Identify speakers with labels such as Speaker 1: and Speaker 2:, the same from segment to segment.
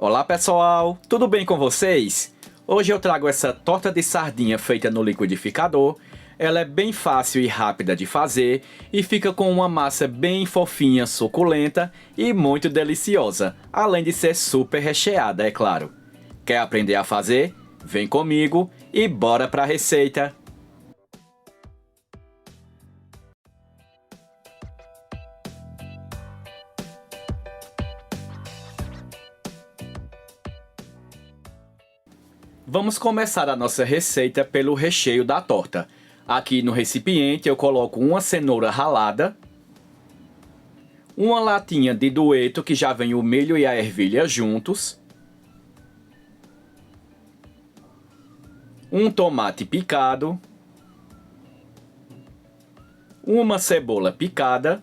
Speaker 1: Olá pessoal, tudo bem com vocês? Hoje eu trago essa torta de sardinha feita no liquidificador. Ela é bem fácil e rápida de fazer e fica com uma massa bem fofinha, suculenta e muito deliciosa, além de ser super recheada, é claro. Quer aprender a fazer? Vem comigo e bora para a receita! Vamos começar a nossa receita pelo recheio da torta. Aqui no recipiente eu coloco uma cenoura ralada, uma latinha de dueto que já vem o milho e a ervilha juntos, um tomate picado, uma cebola picada.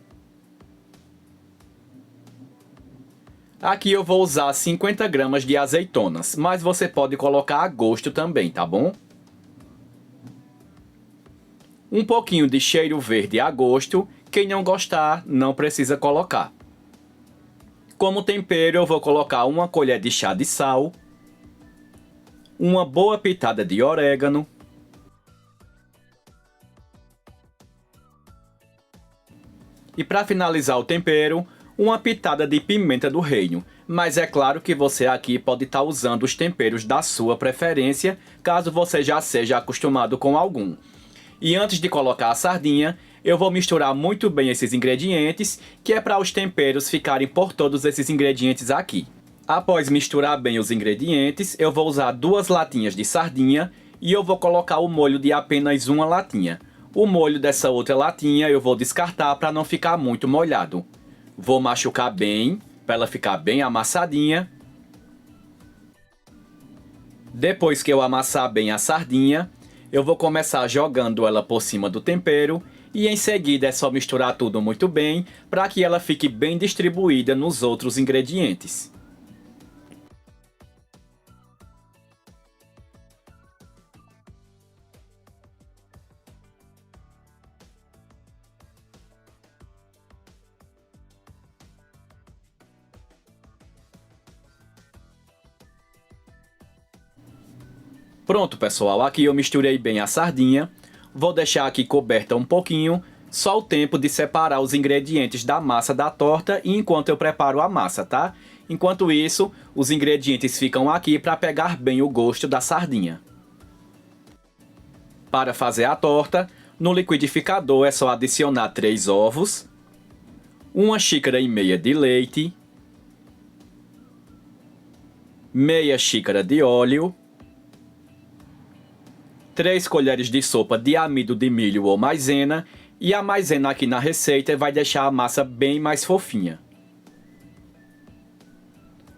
Speaker 1: Aqui eu vou usar 50 gramas de azeitonas, mas você pode colocar a gosto também, tá bom? Um pouquinho de cheiro verde a gosto, quem não gostar não precisa colocar. Como tempero eu vou colocar uma colher de chá de sal, uma boa pitada de orégano, e para finalizar o tempero, uma pitada de pimenta do reino, mas é claro que você aqui pode estar usando os temperos da sua preferência, caso você já seja acostumado com algum. E antes de colocar a sardinha, eu vou misturar muito bem esses ingredientes, que é para os temperos ficarem por todos esses ingredientes aqui. Após misturar bem os ingredientes, eu vou usar 2 latinhas de sardinha e eu vou colocar o molho de apenas uma latinha. O molho dessa outra latinha eu vou descartar para não ficar muito molhado. Vou machucar bem, para ela ficar bem amassadinha. Depois que eu amassar bem a sardinha, eu vou começar jogando ela por cima do tempero e em seguida é só misturar tudo muito bem para que ela fique bem distribuída nos outros ingredientes. Pronto pessoal, aqui eu misturei bem a sardinha, vou deixar aqui coberta um pouquinho, só o tempo de separar os ingredientes da massa da torta e enquanto eu preparo a massa, tá? Enquanto isso, os ingredientes ficam aqui para pegar bem o gosto da sardinha. Para fazer a torta, no liquidificador é só adicionar 3 ovos, 1,5 xícaras de leite, meia xícara de óleo, 3 colheres de sopa de amido de milho ou maisena, e a maisena aqui na receita vai deixar a massa bem mais fofinha.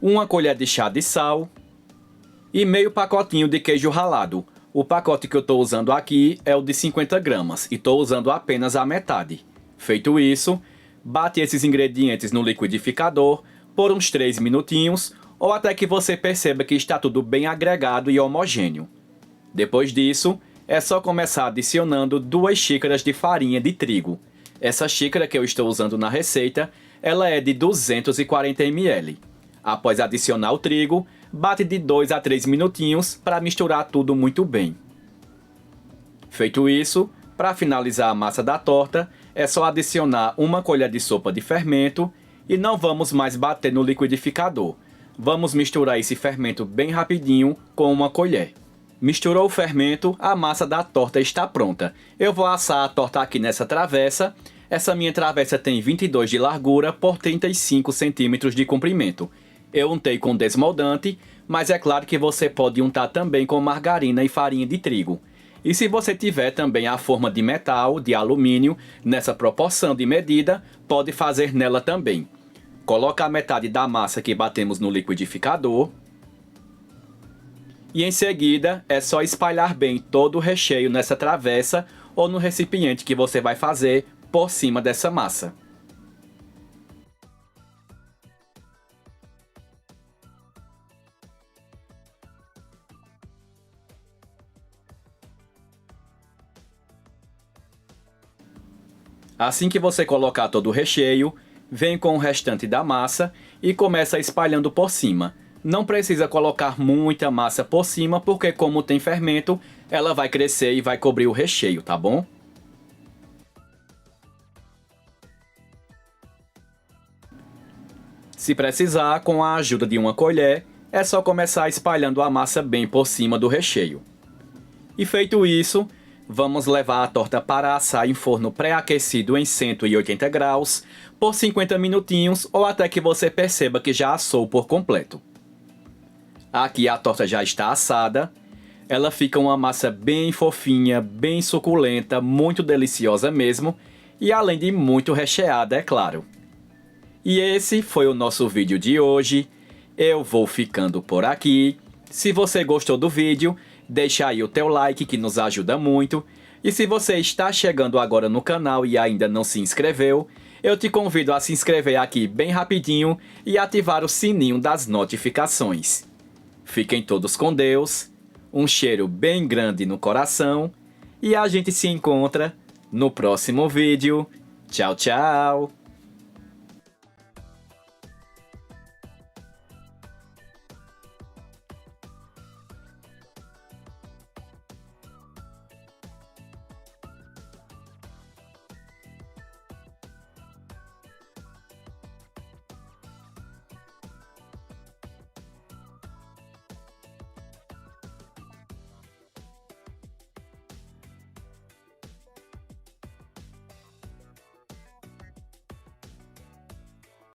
Speaker 1: 1 colher de chá de sal e meio pacotinho de queijo ralado. O pacote que eu estou usando aqui é o de 50 gramas e estou usando apenas a metade. Feito isso, bate esses ingredientes no liquidificador por uns 3 minutinhos ou até que você perceba que está tudo bem agregado e homogêneo. Depois disso, é só começar adicionando 2 xícaras de farinha de trigo. Essa xícara que eu estou usando na receita, ela é de 240 ml. Após adicionar o trigo, bate de 2 a 3 minutinhos para misturar tudo muito bem. Feito isso, para finalizar a massa da torta, é só adicionar 1 colher de sopa de fermento e não vamos mais bater no liquidificador. Vamos misturar esse fermento bem rapidinho com 1 colher. Misturou o fermento, a massa da torta está pronta. Eu vou assar a torta aqui nessa travessa. Essa minha travessa tem 22 de largura por 35 centímetros de comprimento. Eu untei com desmoldante, mas é claro que você pode untar também com margarina e farinha de trigo. E se você tiver também a forma de metal, de alumínio, nessa proporção de medida, pode fazer nela também. Coloca a metade da massa que batemos no liquidificador. E em seguida, é só espalhar bem todo o recheio nessa travessa ou no recipiente que você vai fazer por cima dessa massa. Assim que você colocar todo o recheio, vem com o restante da massa e começa espalhando por cima. Não precisa colocar muita massa por cima, porque como tem fermento, ela vai crescer e vai cobrir o recheio, tá bom? Se precisar, com a ajuda de uma colher, é só começar espalhando a massa bem por cima do recheio. E feito isso, vamos levar a torta para assar em forno pré-aquecido em 180 graus por 50 minutinhos ou até que você perceba que já assou por completo. Aqui a torta já está assada, ela fica uma massa bem fofinha, bem suculenta, muito deliciosa mesmo e além de muito recheada, é claro. E esse foi o nosso vídeo de hoje. Eu vou ficando por aqui. Se você gostou do vídeo, deixa aí o teu like que nos ajuda muito. E se você está chegando agora no canal e ainda não se inscreveu, eu te convido a se inscrever aqui bem rapidinho e ativar o sininho das notificações. Fiquem todos com Deus, um cheiro bem grande no coração e a gente se encontra no próximo vídeo. Tchau, tchau!